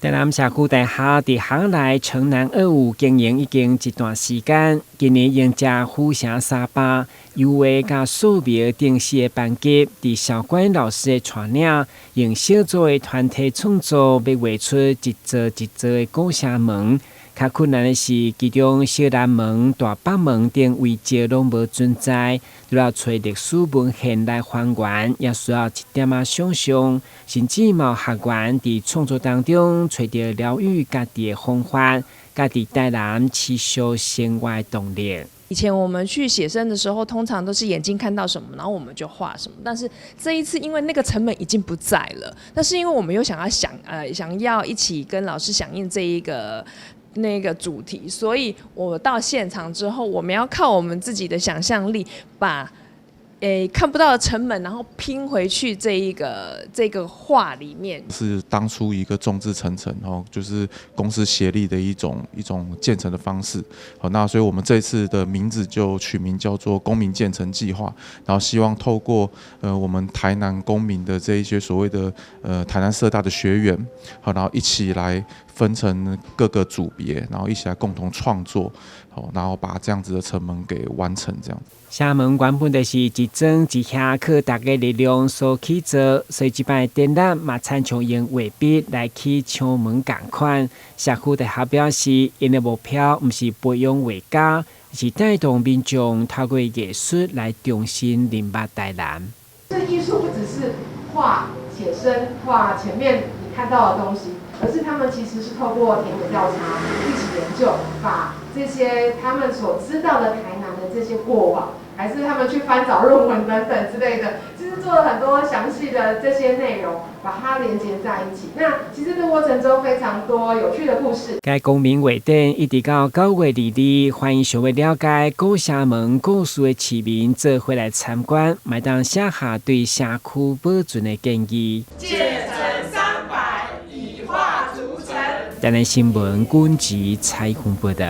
台南社区大学伫校内城南二五经营已经一段时间，今年迎接虎城沙巴、优惠甲素描定时的班级，伫校管老师的带领，用小组的团体创作，要画出一座一座的古城门。较困难的是，其中小南门、大北门等位置拢无存在，都要找历史文献来还原，也需要一点想象，甚至有学员伫创作当中找到疗愈家己的方法，家己带来持续生活的动力。以前我们去写生的时候，通常都是眼睛看到什么，然后我们就画什么。但是这一次，因为那个成本已经不在了，但是因为我们又想要一起跟老师响应这一个那个主题，所以我到现场之后，我们要靠我们自己的想象力，把看不到的成本，然后拼回去这个画里面。是当初一个众志成城，就是公司协力的一种建成的方式。那所以我们这次的名字就取名叫做公民建成计划，然后希望透过我们台南公民的这一些所谓的台南社大的学员，然后一起来分成各个组别，然后一起来共同创作，然后把这样子的城门给完成这样。城门原本就是一砖一瓦靠大家力量所起造，所以这摆展览嘛参像用画笔来起墙门同款。社区大学表示，因的目标不是培养画家，而是带动民众透过艺术来重新认识台南。这艺术不只是画写生、画前面你看到的东西，而是他们其实是透过田野调查一起研究，把这些他们所知道的台南的这些过往，还是他们去翻找论文等等之类的，就是做了很多详细的这些内容，把它连接在一起。那其实这过程中非常多有趣的故事。该公民画展一直到9月2日，欢迎想要了解古城门故事的市民做回来参观，麦当写下对社区保存的建议。建成300，以画逐城。台南新闻军集采访报道。